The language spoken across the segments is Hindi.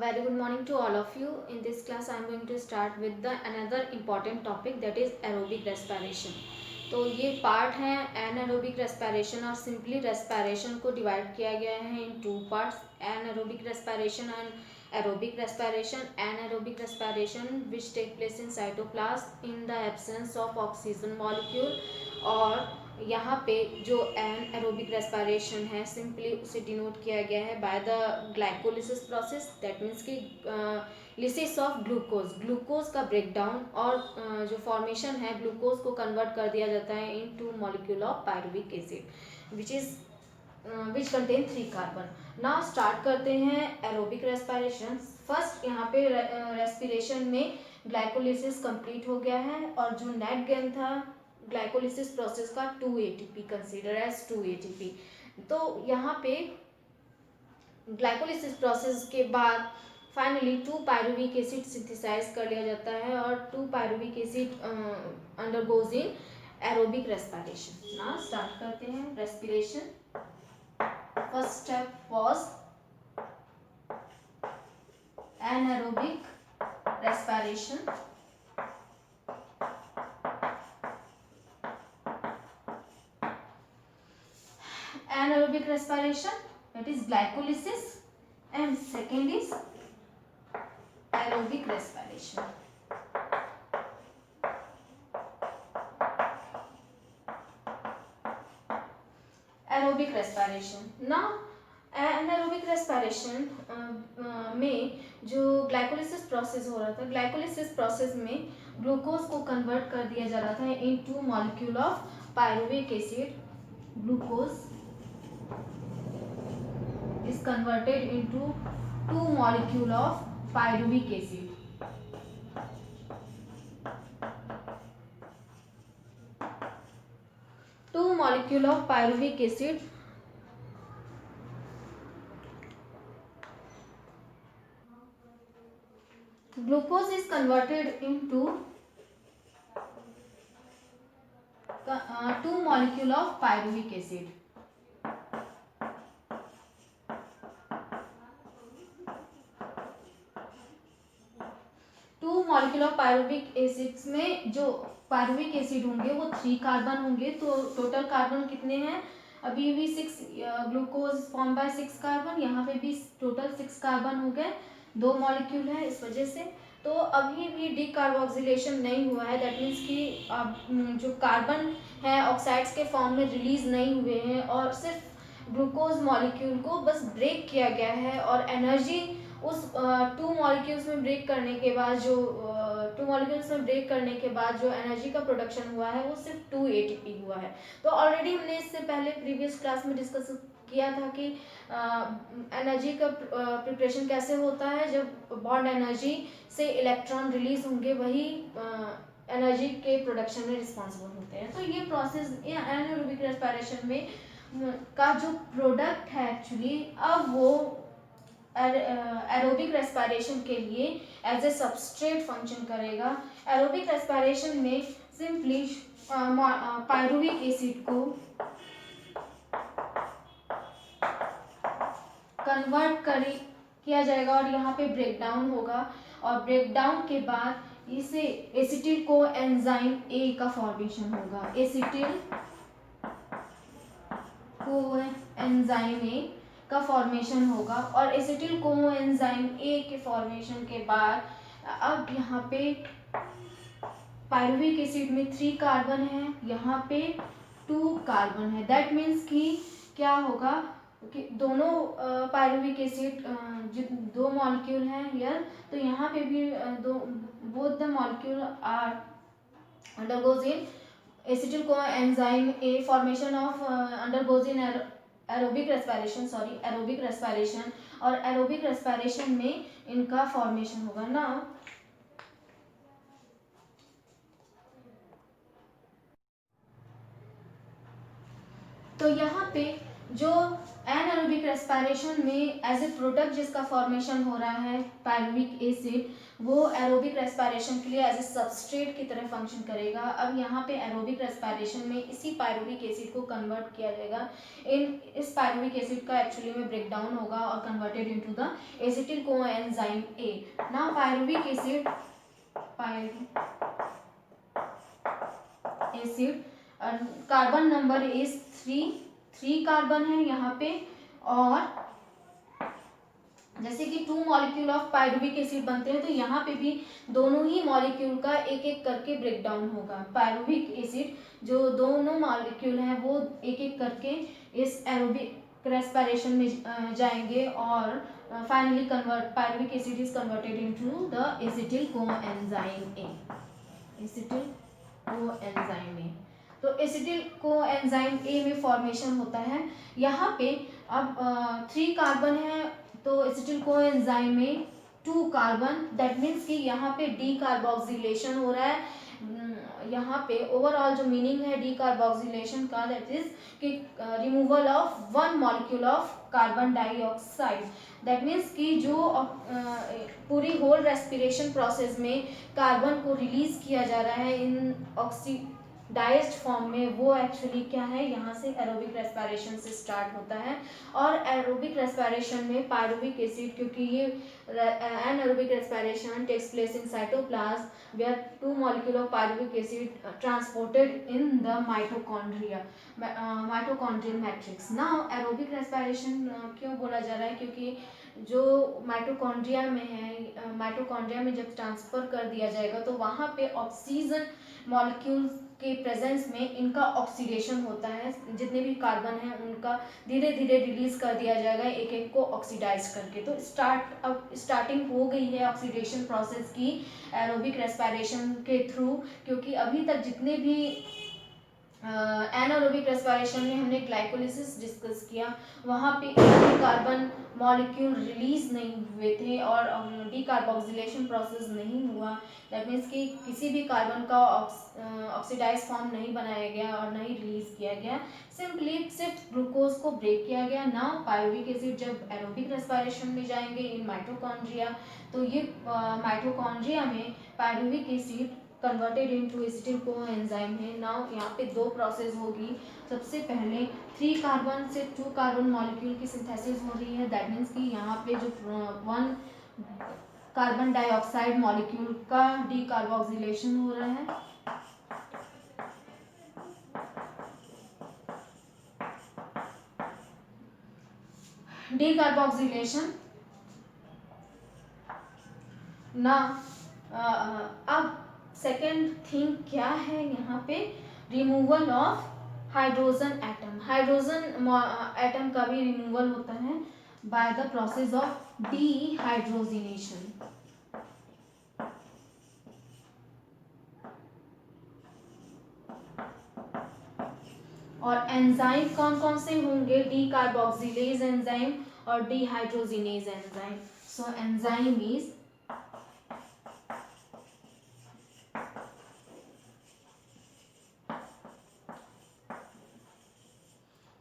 Very good morning to all of you. In this class, I am going to start with the another important topic, that is aerobic respiration. तो ये पार्ट है एनारोबिक रेस्पिरेशन और सिंपली रेस्पिरेशन को डिवाइड किया गया है in two parts, anaerobic respiration and aerobic respiration. Anaerobic respiration which take place in cytoplasm in the absence of oxygen molecule, और यहाँ पे जो एन एरोबिक रेस्पिरेशन है सिंपली उसे डिनोट किया गया है by the glycolysis process. That means कि लिसिस ऑफ ग्लूकोज का ब्रेकडाउन और जो फॉर्मेशन है ग्लूकोज को कन्वर्ट कर दिया जाता है in two molecule of pyruvic acid which contain 3 carbon. Now start करते हैं एरोबिक रेस्पिरेशन. फर्स्ट यहाँ पे रेस्पिरेशन में ग्लाइकोलिसिस कंप्लीट हो गया है और जो नेट गेन था ग्लाइकोलिसिस प्रोसेस का 2 ATP कंसीडर एज 2 ATP. तो यहाँ पे ग्लाइकोलिसिस प्रोसेस के बाद फाइनली 2 पायरुविक एसिड सिंथेसाइज कर लिया जाता है और 2 pyruvic acid undergoes in aerobic respiration. Now start करते हैं respiration. First step was anaerobic respiration. Anaerobic respiration, that is glycolysis, and second is aerobic respiration. Aerobic respiration. Now anaerobic respiration में जो ग्लाइकोलिसिस प्रोसेस हो रहा था, ग्लाइकोलिसिस प्रोसेस में ग्लूकोज को कन्वर्ट कर दिया जा रहा था इन 2 molecule of pyruvic acid. Glucose is converted into 2 molecule of pyruvic acid. Two molecule of pyruvic acid glucose is converted into 2 molecule of pyruvic acid. Molecule of pyruvic acids में जो पायरुविक एसिड होंगे वो 3 कार्बन होंगे. तो टोटल कार्बन कितने हैं? अभी भी 6 ग्लूकोज फॉर्म बाय 6 कार्बन, यहाँ पे भी टोटल 6 कार्बन हो गए. 2 मॉलिक्यूल है इस वजह से. तो अभी भी डिकार्बोक्सिलेशन नहीं हुआ है. दैट मीन्स कि जो कार्बन है ऑक्साइड्स के फॉर्म में रिलीज नहीं हुए हैं और सिर्फ ग्लूकोज मॉलिक्यूल को बस ब्रेक किया गया है और एनर्जी उस 2 मॉलिक्यूल्स में ब्रेक करने के बाद जो 2 मॉलिक्यूल्स में ब्रेक करने के बाद जो एनर्जी का प्रोडक्शन हुआ है वो सिर्फ 2 ATP हुआ है. तो ऑलरेडी हमने इससे पहले प्रीवियस क्लास में डिस्कस किया था कि एनर्जी का प्रिपरेशन कैसे होता है. जब बॉन्ड एनर्जी से इलेक्ट्रॉन रिलीज होंगे वही एनर्जी के प्रोडक्शन में रिस्पॉन्सिबल होते हैं. तो ये प्रोसेस एनारोबिक रेस्पिरेशन में का जो प्रोडक्ट है एक्चुअली अब वो एरोबिक रेस्पिरेशन के लिए एज ए सबस्ट्रेट फंक्शन करेगा. एरोबिक रेस्पिरेशन में सिंपली पायरुविक एसिड को कन्वर्ट किया जाएगा और यहाँ पे ब्रेकडाउन होगा और ब्रेकडाउन के बाद इसे एसिटिल को एंजाइम ए का फॉर्मेशन होगा. एसिटिल को एंजाइम ए का फॉर्मेशन होगा और एसिटिल कोएंजाइम ए के फॉर्मेशन के बाद अब यहाँ पे पायरुविक एसिड में 3 कार्बन है, यहाँ पे 2 कार्बन है. दैट मीन्स कि क्या होगा कि दोनों पायरुविक एसिड दो मॉलिक्यूल हैं हियर. तो यहाँ पे भी both the molecule are undergoes in acetyl coenzyme A formation of undergoes in aerobic respiration और एरोबिक रेस्पिरेशन में इनका फॉर्मेशन होगा. ना तो यहाँ पे जो एनारोबिक रेस्पिरेशन में एज ए प्रोडक्ट जिसका फॉर्मेशन हो रहा है पायरुविक एसिड, वो एरोबिक रेस्पिरेशन के लिए एज ए सबस्ट्रेट की तरह फंक्शन करेगा। अब यहाँ पे एरोबिक रेस्पिरेशन में इसी पायरुविक एसिड को कन्वर्ट किया जाएगा। इस पायरुविक एसिड का एक्चुअली में ब्रेक डाउन होगा और converted into the acetyl coenzyme A. Now pyruvic acid carbon number is 3 carbon है यहाँ पे, और जैसे कि 2 मॉलिक्यूल ऑफ पायरुविक एसिड बनते हैं तो यहाँ पे भी दोनों ही मॉलिक्यूल का एक एक करके ब्रेक डाउन होगा। पायरुविक एसिड जो दोनों मॉलिक्यूल हैं वो एक एक करके इस एरोबिक रेस्पिरेशन में जाएंगे और finally pyruvic acid is converted into the acetyl coenzyme A. Acetyl coenzyme ए, तो एसिटिल कोएंजाइम ए में फॉर्मेशन होता है। यहाँ पे अब 3 कार्बन है तो एसिटिल कोएंजाइम में 2 कार्बन, दैट मीन्स कि यहाँ पे डी कार्बोक्सिलेशन हो रहा है। यहाँ पे ओवरऑल जो मीनिंग है डी कार्बोक्सिलेशन का, दैट इज कि removal of 1 molecule of carbon dioxide. That means कि जो पूरी होल रेस्पिरेशन प्रोसेस में कार्बन को रिलीज किया जा रहा है इन ऑक्सीडाइज्ड फॉर्म में, वो एक्चुअली क्या है, यहाँ से एरोबिक रेस्पिरेशन से स्टार्ट होता है। और एरोबिक रेस्पिरेशन में पायरुविक एसिड, क्योंकि ये anaerobic respiration takes place in cytoplasm where 2 molecule of pyruvic acid transported in the mitochondria mitochondrial matrix. Now aerobic respiration क्यों बोला जा रहा है, क्योंकि जो माइटोकॉन्ड्रिया में है, माइटोकॉन्ड्रिया में जब ट्रांसफर कर दिया जाएगा तो वहाँ पे ऑक्सीजन मॉलिक्यूल के प्रेजेंस में इनका ऑक्सीडेशन होता है। जितने भी कार्बन हैं उनका धीरे धीरे रिलीज कर दिया जाएगा एक एक को ऑक्सीडाइज करके। तो स्टार्टिंग हो गई है ऑक्सीडेशन प्रोसेस की एरोबिक रेस्पिरेशन के थ्रू, क्योंकि अभी तक जितने भी एनारोबिक रेस्पिरेशन में हमने ग्लाइकोलिसिस डिस्कस किया, वहाँ पे कार्बन मॉलिक्यूल रिलीज नहीं हुए थे और डीकार्बोक्सिलेशन प्रोसेस नहीं हुआ। दैट मीन्स कि किसी भी कार्बन का ऑक्सीडाइज फॉर्म नहीं बनाया गया और नहीं रिलीज किया गया, सिंपली सिर्फ ग्लूकोज को ब्रेक किया गया। नाउ पायरुविक एसिड जब एरोबिक रेस्पिरेशन में जाएंगे इन माइटोकॉन्ड्रिया, तो ये माइटोकॉन्ड्रिया में pyruvic acid converted into acetyl coenzyme है। नाउ यहाँ पे 2 प्रोसेस होगी। सबसे पहले 3 कार्बन से 2 कार्बन मॉलिक्यूल की सिंथेसिस हो रही है। दैट मीन्स कि यहाँ पे जो 1 कार्बन डाइऑक्साइड मॉलिक्यूल का डीकार्बोक्सिलेशन हो रहा है। डीकार्बोक्सिलेशन ना अब सेकेंड थिंग क्या है यहाँ पे, removal of hydrogen atom. Hydrogen atom का भी रिमूवल होता है by the process of dehydrogenation. और एंजाइम कौन कौन से होंगे, डीकार्बोक्सिलेज एंजाइम और dehydrogenase enzyme. So enzyme is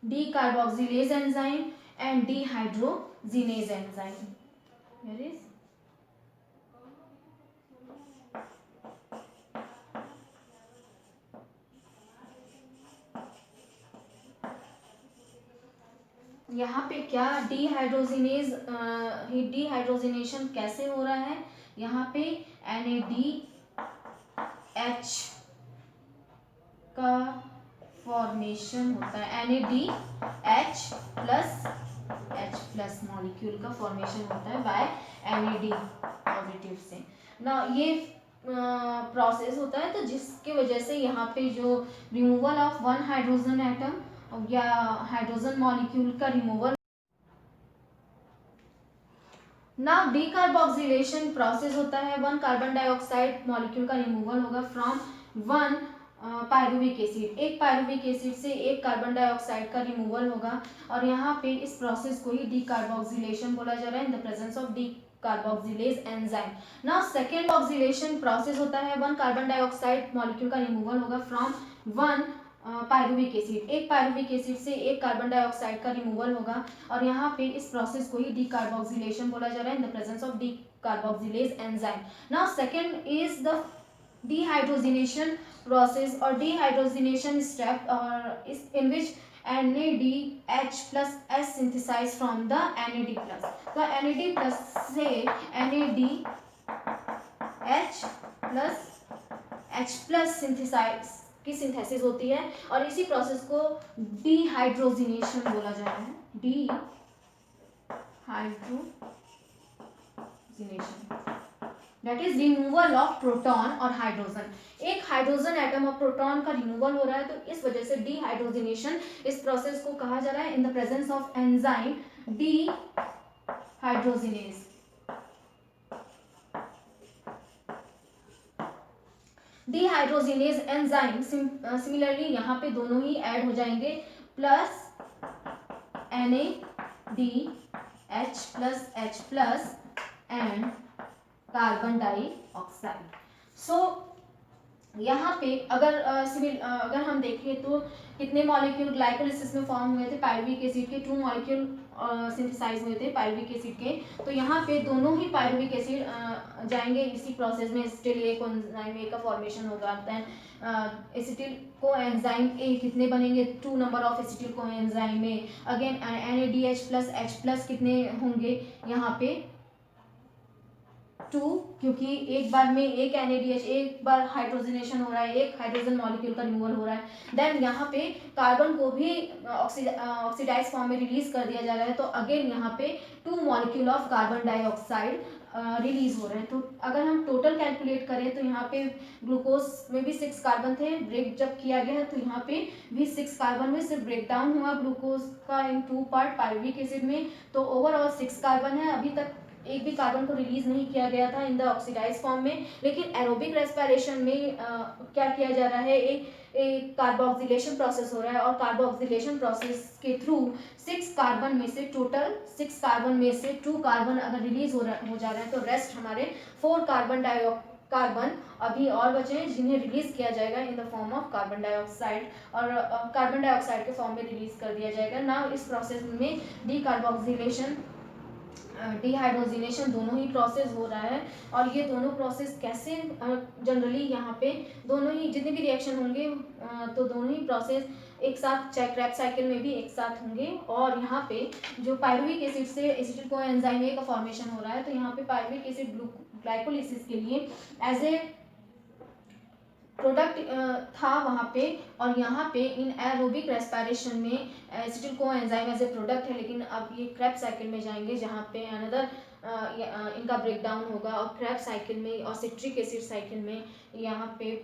decarboxylase enzyme and dehydrogenase enzyme. Here is यहाँ पे क्या डीहाइड्रोजिनेज, डीहाइड्रोजिनेशन कैसे हो रहा है, यहाँ पे NADH का फॉर्मेशन होता है। NADH प्लस मॉलिक्यूल का फॉर्मेशन होता है बाय NAD पॉजिटिव से ना, ये प्रोसेस होता है। तो जिसके वजह से यहाँ पे जो रिमूवल ऑफ 1 हाइड्रोजन एटम या हाइड्रोजन मॉलिक्यूल का रिमूवल। ना डीकार्बोक्सिलेशन प्रोसेस होता है, 1 कार्बन डाइऑक्साइड मॉलिक्यूल का रिमूवल होगा फ्रॉम 1 पायरुविक एसिड। एक पायरुविक एसिड से 1 कार्बन डाइऑक्साइड का रिमूवल होगा और यहाँ पे इस प्रोसेस को ही डीकार्बोक्सिलेशन बोला जा रहा है in the presence of decarboxylase enzyme. Now second oxidation process होता है, 1 कार्बन डाइऑक्साइड मॉलिक्यूल का रिमूवल होगा फ्रॉम 1 पायरुविक एसिड, एक पायरुविक एसिड से एक कार्बन डाइऑक्साइड का रिमूवल होगा और यहाँ पे इस प्रोसेस को ही डीकार्बोक्सिलेशन बोला जा रहा है in the presence of decarboxylase enzyme. Now second is the dehydrogenation process और डिहाइड्रोजिनेशन स्टेप और इस इन विच NADH plus S synthesized from the NAD plus। तो NAD plus से NADH plus H plus synthesize की सिंथेसिस होती है और इसी प्रोसेस को डिहाइड्रोजिनेशन बोला जा रहा है, dehydrogenation that is removal of proton और हाइड्रोजन। एक हाइड्रोजन एटम और प्रोटॉन का रिमूवल हो रहा है तो इस वजह से डिहाइड्रोजिनेशन इस प्रोसेस को कहा जा रहा है in the presence of enzyme dehydrogenase. Dehydrogenase enzyme similarly यहाँ पे दोनों ही ऐड हो जाएंगे plus NADH plus H plus and carbon dioxide. So यहाँ पे अगर हम देखें तो कितने मॉलिक्यूल ग्लाइकोलिसिस में फॉर्म हुए थे पायरुविक एसिड के, 2 मॉलिक्यूल सिंथेसाइज हुए थे पायरुविक एसिड के। तो यहाँ पे दोनों ही पायरुविक एसिड जाएंगे इसी प्रोसेस में, एसिटिल ए कोएंजाइम ए का फॉर्मेशन होगा। देन एसिटिल कोएंजाइम ए कितने बनेंगे, 2 number of acetyl coenzyme A. Again NADH plus H plus कितने होंगे यहाँ पे 2, क्योंकि एक बार में एक NADH, एक बार हाइड्रोजनेशन हो रहा है, एक हाइड्रोजन मॉलिक्यूल का रिमूवल हो रहा है। देन यहाँ पे कार्बन को भी ऑक्सीडाइज फॉर्म में रिलीज कर दिया जा रहा है तो अगेन यहाँ पे 2 molecule of carbon dioxide release हो रहे हैं। तो अगर हम टोटल कैलकुलेट करें तो यहाँ पे ग्लूकोज में भी 6 कार्बन थे, ब्रेक जब किया गया तो यहाँ पे भी 6 कार्बन में सिर्फ ब्रेक डाउन हुआ ग्लूकोज का इन 2 पार्ट पायरुविक एसिड में, तो ओवरऑल 6 कार्बन है। अभी तक एक भी कार्बन को रिलीज नहीं किया गया था इन द ऑक्सीडाइज फॉर्म में। लेकिन एरोबिक रेस्पिरेशन में क्या किया जा रहा है, एक कार्बोक्सिलेशन प्रोसेस हो रहा है और कार्बोक्सिलेशन प्रोसेस के थ्रू 6 कार्बन में से टोटल 6 कार्बन में से 2 कार्बन अगर रिलीज हो जा रहा है तो रेस्ट हमारे 4 कार्बन अभी और बचे हैं जिन्हें रिलीज किया जाएगा इन the form of carbon dioxide और कार्बन डाइऑक्साइड के फॉर्म में रिलीज कर दिया जाएगा। नाउ इस प्रोसेस में डीकार्बोक्सिलेशन डिहाइड्रोजिनेशन दोनों ही प्रोसेस हो रहा है और ये दोनों प्रोसेस कैसे जनरली यहाँ पे दोनों ही जितने भी रिएक्शन होंगे तो दोनों ही प्रोसेस एक साथ, चाहे क्रैब्स साइकिल में भी एक साथ होंगे। और यहाँ पे जो पायरुविक एसिड से एसिटिल कोएंजाइम ए का फॉर्मेशन हो रहा है तो यहाँ पे पायरुविक एसिड ग्लाइकोलिसिस के लिए एज ए प्रोडक्ट था वहाँ पे और यहाँ पे इन एरोबिक रेस्पिरेशन में acetyl coenzyme as a product है। लेकिन अब ये क्रेब्स साइकिल में जाएंगे जहाँ पे अनदर इनका ब्रेकडाउन होगा और क्रेब्स साइकिल में और सिट्रिक एसिड साइकिल में यहाँ पे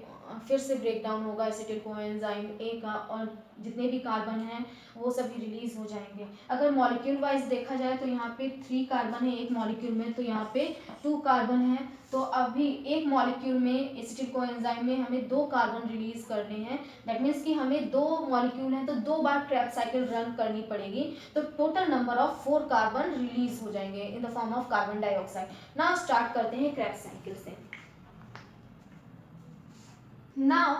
फिर से ब्रेकडाउन होगा एसिटिल कोएंजाइम ए का और जितने भी कार्बन हैं वो सभी रिलीज हो जाएंगे। अगर मॉलिक्यूल वाइज देखा जाए तो यहाँ पे 3 कार्बन है एक मॉलिक्यूल में, तो यहाँ पे 2 कार्बन है। तो अभी एक मॉलिक्यूल में एसिटिल कोएंजाइम में हमें 2 कार्बन रिलीज करने हैं। दैट मीन्स कि हमें 2 मॉलिक्यूल हैं तो 2 बार क्रेब्स साइकिल रन करनी पड़ेगी, तो total number of 4 carbon release हो जाएंगे in the form of carbon dioxide. Now start करते हैं क्रेब्स साइकिल से। नाउ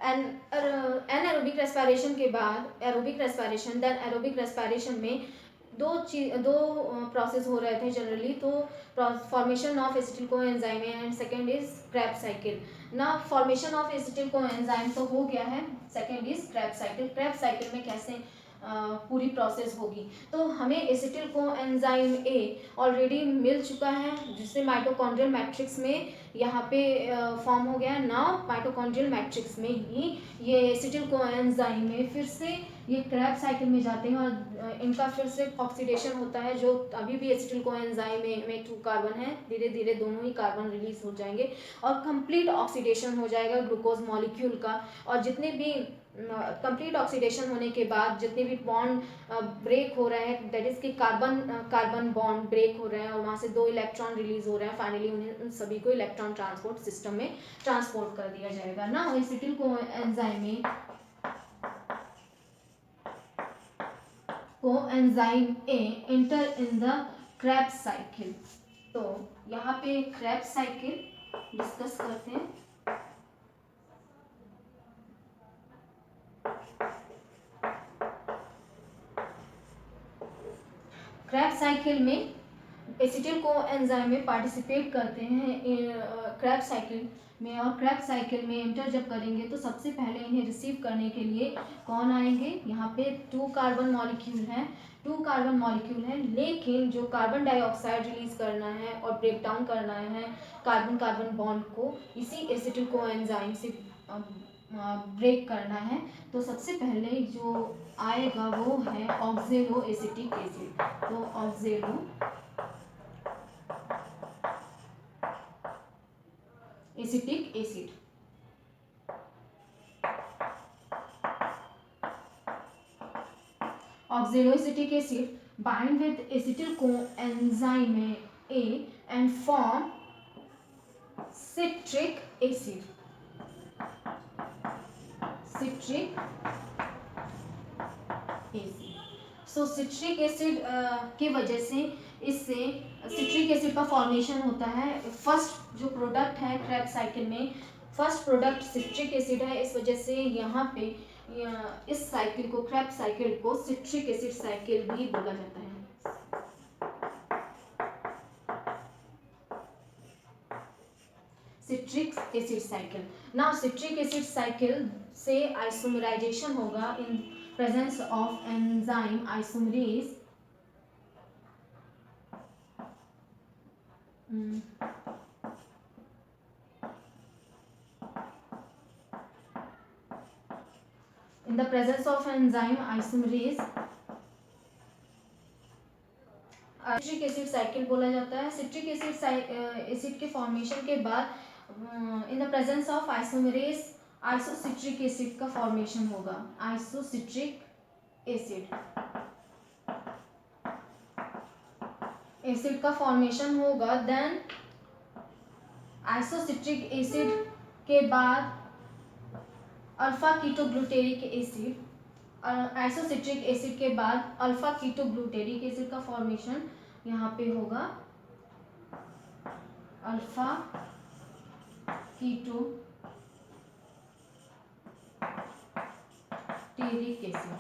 एनारोबिक रेस्पिरेशन के बाद aerobic respiration, then aerobic respiration में दो प्रोसेस हो रहे थे जनरली। तो formation of acetyl coenzyme and second is Krebs cycle. ना फॉर्मेशन ऑफ एसिटिल कोएंजाइम तो हो गया है, second is Krebs cycle. Krebs cycle में कैसे पूरी प्रोसेस होगी, तो हमें एसिटिल कोएंजाइम ए ऑलरेडी मिल चुका है जिससे माइटोकॉन्ड्रियल मैट्रिक्स में यहाँ पे फॉर्म हो गया। नाउ माइटोकॉन्ड्रियल मैट्रिक्स में ही ये एसिटिल कोएंजाइम में फिर से ये क्रेब्स साइकिल में जाते हैं और इनका फिर से ऑक्सीडेशन होता है। जो अभी भी एसिटिल कोएंजाइम में 2 कार्बन है, धीरे धीरे दोनों ही कार्बन रिलीज हो जाएंगे और कंप्लीट ऑक्सीडेशन हो जाएगा ग्लूकोज मॉलिक्यूल का। और जितने भी कंप्लीट ऑक्सीडेशन होने के बाद जितने भी बॉन्ड ब्रेक हो रहे हैं, दैट इज कि कार्बन बॉन्ड ब्रेक हो रहे हैं और वहाँ से 2 इलेक्ट्रॉन रिलीज हो रहे हैं, फाइनली उन सभी को इलेक्ट्रॉन ट्रांसपोर्ट सिस्टम में ट्रांसपोर्ट कर दिया जाएगा ना। Acetyl coenzyme A enter in the Krebs cycle. तो यहाँ पे क्रेब्स साइकिल डिस्कस करते हैं। क्रेब्स साइकिल में एसिटिल को एंजाइम में पार्टिसिपेट करते हैं क्रेब्स साइकिल में, और क्रेब्स साइकिल में एंटर जब करेंगे तो सबसे पहले इन्हें रिसीव करने के लिए कौन आएंगे, यहाँ पे 2 कार्बन मॉलिक्यूल हैं, 2 कार्बन मॉलिक्यूल हैं, लेकिन जो कार्बन डाइऑक्साइड रिलीज करना है और ब्रेक डाउन करना है कार्बन कार्बन बॉन्ड को इसी एसिटिल को एंजाइम से ब्रेक करना है। तो सबसे पहले जो आएगा वो है ऑक्जेलो एसिटिक एसिड। तो oxaloacetic acid, oxaloacetic acid bind with acetyl coenzyme A and form citric acid. Citric acid. So citric acid की वजह से इससे citric acid का फॉर्मेशन होता है। फर्स्ट जो प्रोडक्ट है क्रेब्स साइकिल में, फर्स्ट प्रोडक्ट सिट्रिक एसिड है। इस वजह से यहाँ पे इस साइकिल को, क्रेब्स साइकिल को सिट्रिक एसिड साइकिल भी बोला जाता है। Citric acid cycle. Now citric acid cycle से आइसोमराइजेशन होगा in presence of enzyme isomerase in the presence of enzyme isomerase citric acid cycle बोला जाता है। सिट्रिक एसिड के फॉर्मेशन के बाद इन the presence of isomerase isocitric acid का फॉर्मेशन होगा। आइसोसिट्रिक एसिड का फॉर्मेशन होगा। देन आइसोसिट्रिक एसिड के बाद alpha ketoglutaric acid, isocitric acid के बाद अल्फा कीटोग्लूटेरिक एसिड का फॉर्मेशन यहाँ पे होगा। Alpha ketoglutaric acid,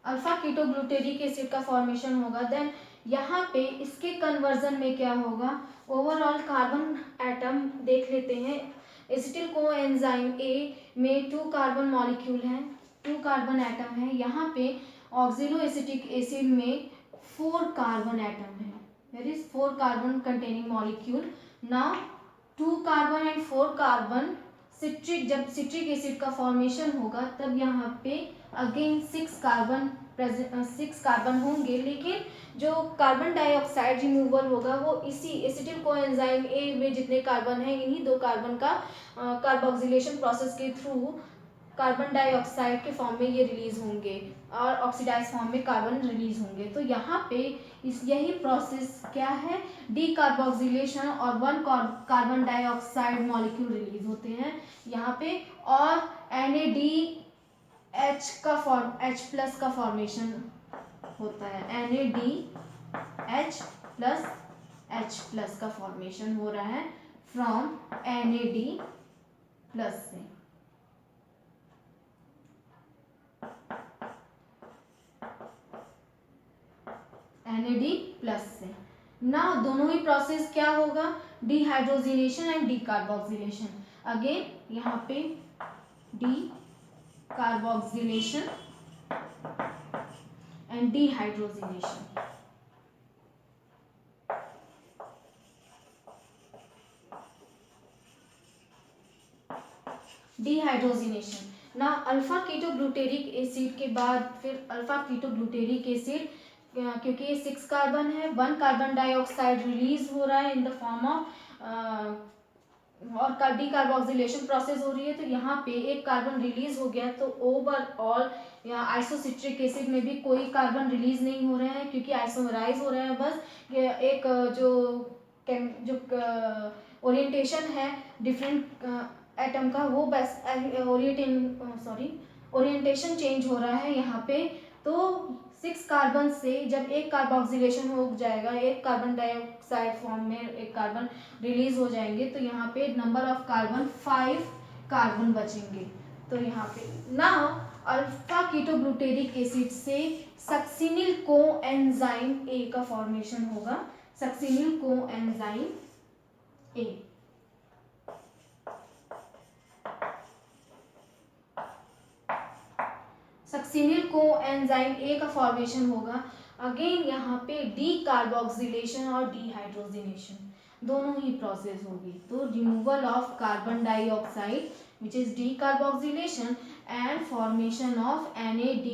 alpha ketoglutaric acid का फॉर्मेशन होगा। देन यहाँ पे इसके कन्वर्जन में क्या होगा, ओवरऑल कार्बन एटम देख लेते हैं। एसिटिल को एंजाइम ए में 2 कार्बन मॉलिक्यूल हैं, 2 कार्बन एटम है। यहाँ पे ऑक्जेलो एसिटिक एसिड में 4 कार्बन एटम है, that is 4 carbon containing molecule. Now 2 carbon and 4 carbon जब सिट्रिक एसिड का फॉर्मेशन होगा तब यहाँ पे अगेन 6 कार्बन होंगे, लेकिन जो कार्बन डाइऑक्साइड रिमूवल होगा वो इसी एसिटिल कोएंजाइम ए में जितने कार्बन है इन्हीं 2 कार्बन का कार्बोक्सिलेशन प्रोसेस के थ्रू कार्बन डाइऑक्साइड के फॉर्म में ये रिलीज होंगे और ऑक्सीडाइज फॉर्म में कार्बन रिलीज होंगे। तो यहाँ पे यही प्रोसेस क्या है, डीकार्बोक्सिलेशन, और 1 कार्बन डाइऑक्साइड मॉलिक्यूल रिलीज होते हैं यहाँ पे, और NADH का H प्लस का फॉर्मेशन होता है। NADH प्लस H प्लस का फॉर्मेशन हो रहा है फ्रॉम NAD प्लस से। NAD प्लस से ना दोनों ही प्रोसेस क्या होगा, डिहाइड्रोजिनेशन एंड डीकार्बोक्सिलेशन। अगेन यहाँ पे डीकार्बोक्सिलेशन एंड डिहाइड्रोजिनेशन। डिहाइड्रोजिनेशन ना अल्फा कीटोग्लूटेरिक एसिड के बाद फिर अल्फा कीटोग्लूटेरिक एसिड, क्योंकि ये 6 कार्बन है, 1 कार्बन डाइऑक्साइड रिलीज हो रहा है इन द फॉर्म ऑफ और डीकार्बोक्सिलेशन प्रोसेस हो रही है। तो यहाँ पे एक कार्बन रिलीज हो गया, तो ओवरऑल यहाँ आइसोसिट्रिक एसिड में भी कोई कार्बन रिलीज नहीं हो रहे हैं क्योंकि आइसोमराइज हो रहा है। बस एक जो ओरिएंटेशन है डिफरेंट एटम का वो बस ओरिएंटेशन चेंज हो रहा है यहाँ पे। तो 6 कार्बन से जब एक कार्बोक्सिलेशन हो जाएगा, एक कार्बन डाइऑक्साइड फॉर्म में एक कार्बन रिलीज हो जाएंगे, तो यहाँ पे नंबर ऑफ कार्बन 5 कार्बन बचेंगे। तो यहाँ पे ना अल्फा कीटोग्लूटेरिक एसिड से सक्सिनिल कोएंजाइम ए का फॉर्मेशन होगा, succinyl coenzyme A. Succinyl coenzyme A का फॉर्मेशन होगा। अगेन यहाँ पे डी कार्बोक्सिलेशन और डीहाइड्रोजिनेशन दोनों ही प्रोसेस होगी। तो removal of carbon dioxide which is D carboxylation and formation of NAD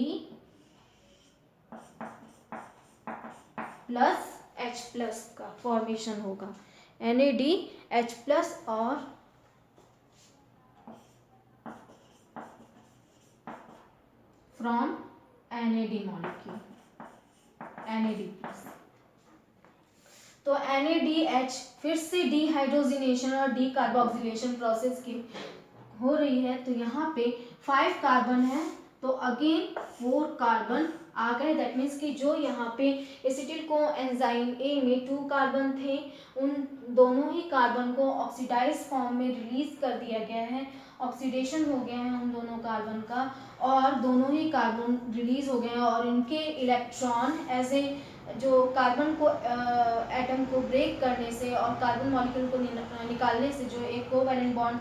plus H plus का फॉर्मेशन होगा, NADH प्लस और from NAD molecule, NAD plus. तो NADH फिर से डिहाइड्रोजिनेशन और डी कार्बोक्सिलेशन प्रोसेस की हो रही है। तो यहाँ पे 5 कार्बन है, तो अगेन 4 कार्बन आ गए। दैट मीन्स कि जो यहाँ पे एसिटिल कोएंजाइम ए में 2 कार्बन थे, उन दोनों ही कार्बन को ऑक्सीडाइज फॉर्म में रिलीज कर दिया गया है, ऑक्सीडेशन हो गया है उन दोनों कार्बन का, और दोनों ही कार्बन रिलीज हो गए हैं और इनके इलेक्ट्रॉन एज ए जो कार्बन को एटम को ब्रेक करने से और कार्बन मॉलिक्यूल को निकालने से जो एक कोवैलेंट बॉन्ड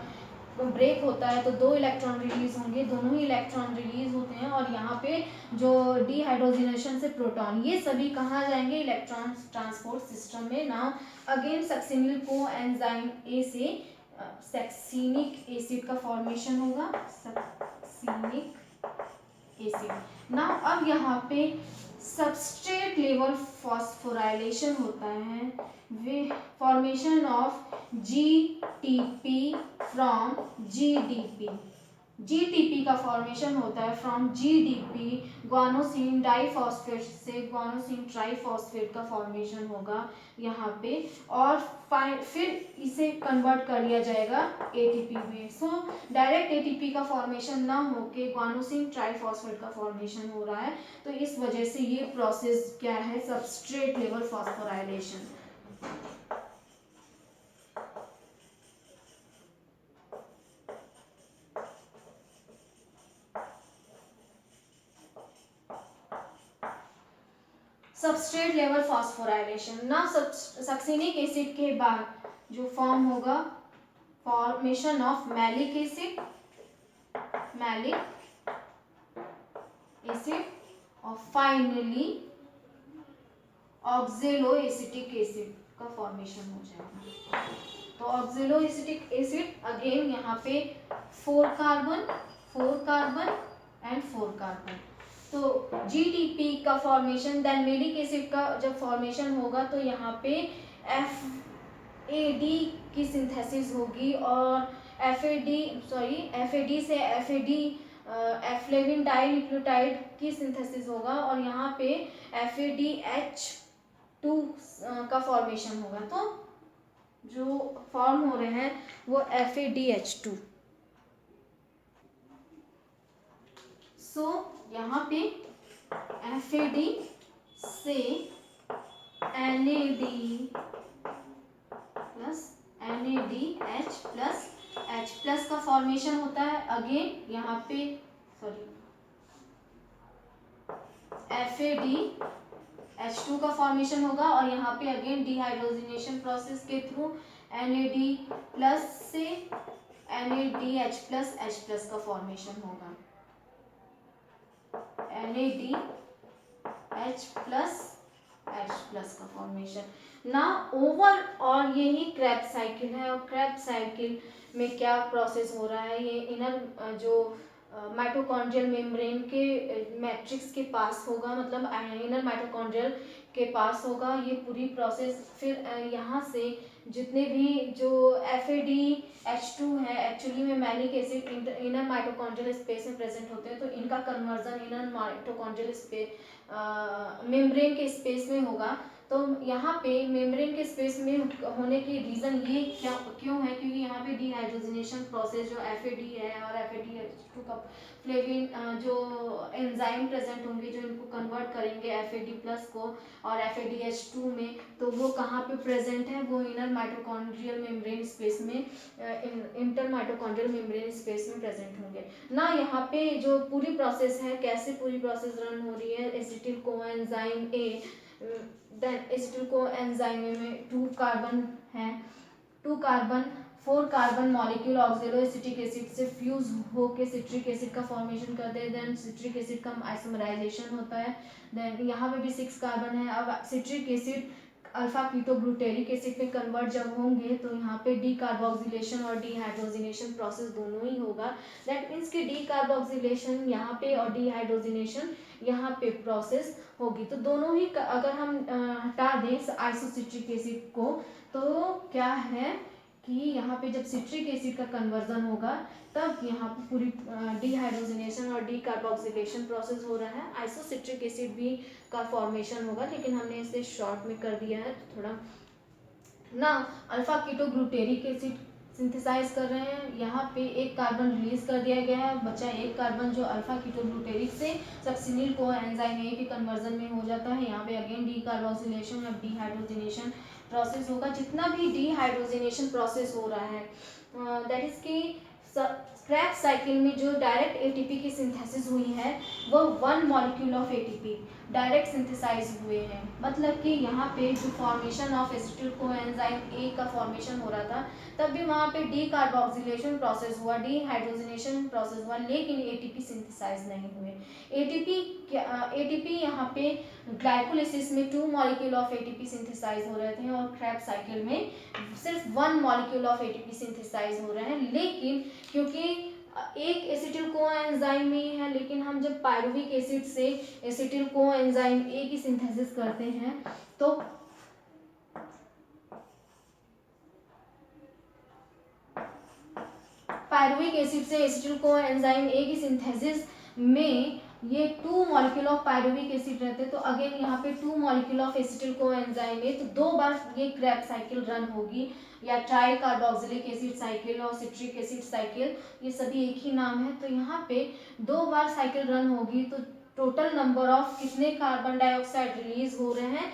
ब्रेक होता है, तो 2 इलेक्ट्रॉन रिलीज होंगे, दोनों ही इलेक्ट्रॉन रिलीज होते हैं। और यहाँ पे जो डिहाइड्रोजिनेशन से प्रोटॉन, ये सभी कहाँ जाएंगे, इलेक्ट्रॉन ट्रांसपोर्ट सिस्टम में। Now again succinyl coenzyme A से सक्सिनिक एसिड का फॉर्मेशन होगा, सक्सिनिक एसिड। नाउ अब यहाँ पे सबस्ट्रेट लेवल फॉस्फोराइलेशन होता है, way formation of GTP from GDP। GTP का फॉर्मेशन होता है फ्रॉम GDP, ग्वानोसिन डाइफॉस्फेट से ग्वानोसिन ट्राइफॉस्फेट का फॉर्मेशन होगा यहाँ पे, और फिर इसे कन्वर्ट कर लिया जाएगा ATP में। सो डायरेक्ट ATP का फॉर्मेशन ना होके ग्वानोसिन ट्राइफॉस्फेट का फॉर्मेशन हो रहा है। तो इस वजह से ये प्रोसेस क्या है, substrate level phosphorylation. Substrate level phosphorylation. ना सक्सिनिक एसिड के बाद जो फॉर्म होगा, formation of malic acid, malic acid, और फाइनली ऑक्जेलोएसिटिक एसिड का फॉर्मेशन हो जाएगा। तो ऑक्जेलोएसिटिक एसिड अगेन यहाँ पे 4 कार्बन एंड 4 कार्बन। तो GTP का फॉर्मेशन, देन मैलिक एसिड का जब फॉर्मेशन होगा तो यहाँ पे FAD की सिंथेसिस होगी, और FAD से FAD एफ्लेविन डाइन्यूक्लियोटाइड की सिंथेसिस होगा, और यहाँ पे FADH2 का फॉर्मेशन होगा। तो जो फॉर्म हो रहे हैं वो FADH2। सो यहाँ पे FAD से NAD plus NADH plus H plus का फॉर्मेशन होता है। अगेन यहाँ पे FADH2 का फॉर्मेशन होगा, और यहाँ पे अगेन डिहाइड्रोजिनेशन प्रोसेस के थ्रू NAD प्लस से NADH प्लस H प्लस का फॉर्मेशन होगा, NADH प्लस H प्लस का फॉर्मेशन। ना ओवरऑल यही क्रेब्स साइकिल है, और क्रेब्स साइकिल में क्या प्रोसेस हो रहा है, ये इनर जो माइटोकॉन्ड्रियल मेम्ब्रेन के मैट्रिक्स के पास होगा, मतलब इनर माइटोकॉन्ड्रियल के पास होगा ये पूरी प्रोसेस। फिर यहाँ से जितने भी जो FADH2 है, एक्चुअली में malic acid inner mitochondrial space में प्रेजेंट होते हैं, तो इनका conversion inner mitochondrial space membrane के स्पेस में होगा। तो यहाँ पे मेम्ब्रेन के स्पेस में होने की रीज़न ये क्यों है, क्योंकि यहाँ पे डिहाइड्रोजनेशन प्रोसेस जो FAD है और FADH2 का फ्लेविन जो एंजाइम प्रेजेंट होंगे जो इनको कन्वर्ट करेंगे FAD प्लस को और FADH2 में, तो वो कहाँ पे प्रेजेंट है, वो इनर माइटोकॉन्ड्रियल मेम्ब्रेन स्पेस में, इंटर माइटोकॉन्ड्रियल मेम्ब्रेन स्पेस में प्रेजेंट होंगे ना। यहाँ पे जो पूरी प्रोसेस है, कैसे पूरी प्रोसेस रन हो रही है, acetyl coenzyme A, then acetyl coenzyme में 2 कार्बन है, 2 carbon 4 carbon molecule oxaloacetic acid से फ्यूज होके सिट्रिक एसिड का फॉर्मेशन करते हैं, देन सिट्रिक एसिड का आइसोमराइजेशन होता है, देन यहाँ पे भी 6 कार्बन है। अब citric acid alpha ketoglutaric acid में कन्वर्ट जब होंगे तो यहाँ पे डी कार्बोक्सिलेशन और डीहाइड्रोजिनेशन प्रोसेस दोनों ही होगा। दैट मीन्स कि डी कार्बोक्सिलेशन यहाँ पे और डीहाइड्रोजिनेशन यहाँ पे प्रोसेस होगी। तो दोनों ही अगर हम हटा दें आइसोसिट्रिक एसिड को, तो क्या है कि यहाँ पे जब सिट्रिक एसिड का कन्वर्जन होगा तब यहाँ पे पूरी डीहाइड्रोजिनेशन और डी कार्बोक्सिलेशन प्रोसेस हो रहा है, आइसोसिट्रिक एसिड भी का फॉर्मेशन होगा, लेकिन हमने इसे शॉर्ट में कर दिया है तो थोड़ा ना। अल्फा कीटोग्लूटेरिक एसिड सिंथेसाइज कर रहे हैं, यहाँ पे 1 कार्बन रिलीज कर दिया गया है, बचा 1 कार्बन जो अल्फा कीटोग्लूटेरिक से सक्सिनिल को एंजाइम ए के कन्वर्जन में हो जाता है। यहाँ पे अगेन डी कार्बोक्सिलेशन या डीहाइड्रोजिनेशन प्रोसेस होगा। जितना भी डीहाइड्रोजिनेशन प्रोसेस हो रहा है दैट इज की क्रैब्स साइकिल में जो डायरेक्ट एटीपी की सिंथेसिस हुई है वो 1 molecule of ATP direct synthesise हुए हैं। मतलब कि यहाँ पे जो formation of acetyl coenzyme A का फॉर्मेशन हो रहा था तब भी वहाँ पे डी कार्बोक्सिलेशन प्रोसेस हुआ, डीहाइड्रोजनेशन प्रोसेस हुआ, लेकिन एटीपी सिंथेसाइज नहीं हुए। एटीपी यहाँ पे ग्लाइकोलिसिस में 2 मॉलिक्यूल ऑफ एटीपी सिंथेसाइज हो रहे थे और क्रैब्स साइकिल में सिर्फ 1 मॉलिक्यूल ऑफ एटीपी सिंथेसाइज हो रहे हैं। लेकिन क्योंकि एक एसिटिल कोएंजाइम में है, लेकिन हम जब पायरुविक एसिड से एसिटिल कोएंजाइम ए की सिंथेसिस करते हैं तो पायरुविक एसिड से एसिटिल कोएंजाइम ए की सिंथेसिस में ये 2 मॉलिक्यूल ऑफ पायरुविक एसिड रहते हैं, तो अगेन यहाँ पे 2 मॉलिक्यूल ऑफ एसिटिल कोएंजाइम ए, तो 2 बार ये क्रैब साइकिल रन होगी, या ट्राई कार्बोक्सिलिक एसिड साइकिल और सिट्रिक एसिड साइकिल, ये सभी एक ही नाम है। तो यहाँ पे 2 बार साइकिल रन होगी तो टोटल नंबर ऑफ कितने कार्बन डाइऑक्साइड रिलीज हो रहे हैं,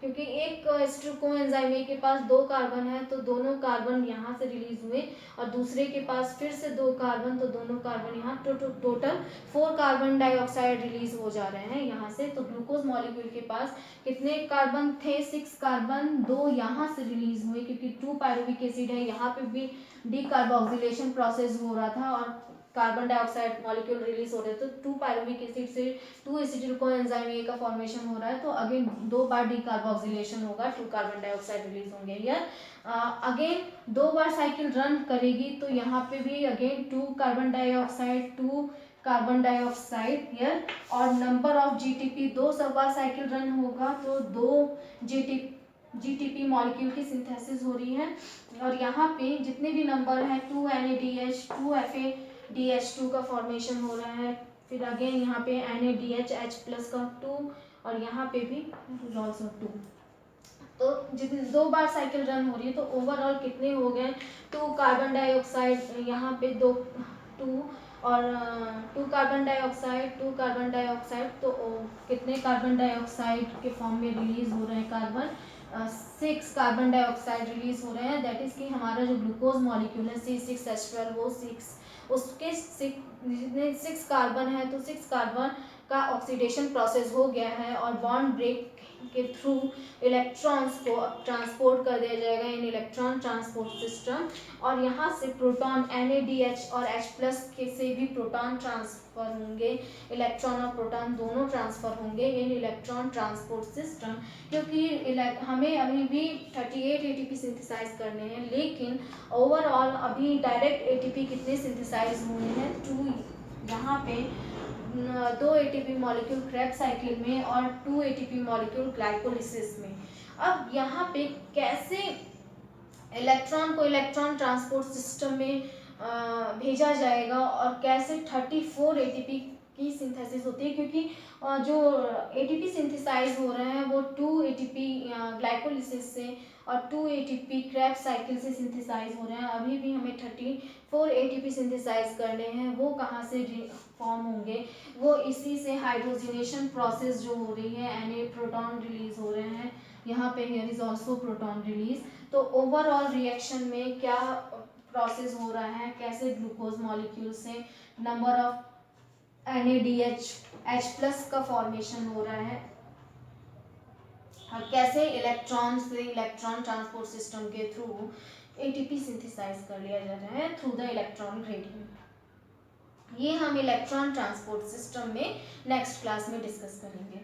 क्योंकि एक एसिटिल कोएंजाइम ए के पास 2 कार्बन है तो दोनों कार्बन यहाँ से रिलीज हुए, और दूसरे के पास फिर से 2 कार्बन, तो दोनों कार्बन यहाँ टोटल 4 कार्बन डाइऑक्साइड रिलीज हो जा रहे हैं यहाँ से। तो ग्लूकोज मॉलिक्यूल के पास कितने कार्बन थे, 6 कार्बन, 2 यहाँ से रिलीज हुए क्योंकि 2 पायरुविक एसिड है, यहाँ पे भी डी कार्बोक्सिलेशन प्रोसेस हो रहा था और कार्बन डाइऑक्साइड मॉलिक्यूल रिलीज हो रहे थे। तो 2 पायरुविक एसिड से 2 एसिटिल कोएंजाइम ए का फॉर्मेशन हो रहा है, तो अगेन 2 बार डी कार्बोक्सिलेशन होगा, 2 कार्बन डाइऑक्साइड रिलीज होंगे। हियर अगेन 2 बार साइकिल रन करेगी तो यहाँ पे भी again 2 carbon dioxide, 2 carbon dioxide here, और नंबर ऑफ जीटीपी 2 बार साइकिल रन होगा तो 2 जीटीपी मॉलिक्यूल की सिंथेसिस हो रही है। और यहाँ पे जितने भी नंबर है 2 NADH, 2 FADH2 का फॉर्मेशन हो रहा है, फिर अगेन यहाँ पे NADH H प्लस का 2, और यहाँ पे भी लॉस ऑफ 2। तो जितने 2 बार साइकिल रन हो रही है तो ओवरऑल कितने हो गए, 2 कार्बन डाइऑक्साइड यहाँ पे 2 और 2 कार्बन डाइऑक्साइड, तो कितने कार्बन डाइऑक्साइड के फॉर्म में रिलीज हो रहे हैं कार्बन, 6 कार्बन डाइऑक्साइड रिलीज हो रहे हैं। दैट इज कि हमारा जो ग्लूकोज मॉलिक्यूल है C6H12 वो 6, उसके 6 कार्बन है तो 6 कार्बन का ऑक्सीडेशन प्रोसेस हो गया है और बॉन्ड ब्रेक के थ्रू इलेक्ट्रॉन्स को ट्रांसपोर्ट कर दिया जाएगा इन इलेक्ट्रॉन ट्रांसपोर्ट सिस्टम, और यहाँ से प्रोटॉन NADH और H प्लस के से भी प्रोटॉन ट्रांसफर होंगे, इलेक्ट्रॉन और प्रोटॉन दोनों ट्रांसफर होंगे इन इलेक्ट्रॉन ट्रांसपोर्ट सिस्टम। क्योंकि हमें अभी भी 38 ATP सिंथेसाइज करने हैं, लेकिन ओवरऑल अभी डायरेक्ट ATP कितने सिंथेसाइज हुए हैं, 2 यहाँ पे 2 ATP मॉलिक्यूल क्रैब साइकिल में और 2 ATP मॉलिक्यूल ग्लाइकोलिसिस में। अब यहाँ पे कैसे इलेक्ट्रॉन को इलेक्ट्रॉन ट्रांसपोर्ट सिस्टम में भेजा जाएगा और कैसे 34 ATP की सिंथेसिस होती है, क्योंकि जो एटीपी सिंथेसाइज हो रहे हैं वो 2 एटीपी ग्लाइकोलिसिस से और 2 एटीपी क्रैब साइकिल से सिंथेसाइज हो रहे हैं। अभी भी हमें 34 एटीपी सिंथेसाइज करने हैं। वो कहाँ से फॉर्म होंगे? वो इसी से हाइड्रोजनेशन प्रोसेस जो हो रही है, Na प्रोटॉन रिलीज हो रहे हैं यहाँ पे, here is also proton release. तो ओवरऑल रिएक्शन में क्या प्रोसेस हो रहा है, कैसे ग्लूकोज मॉलिक्यूल से नंबर ऑफ NADH H+ का फॉर्मेशन हो रहा है, कैसे इलेक्ट्रॉन से इलेक्ट्रॉन ट्रांसपोर्ट सिस्टम के थ्रू एटीपी सिंथेसाइज कर लिया जा रहा है थ्रू द इलेक्ट्रॉन ग्रेडियंट। ये हम इलेक्ट्रॉन ट्रांसपोर्ट सिस्टम में नेक्स्ट क्लास में डिस्कस करेंगे।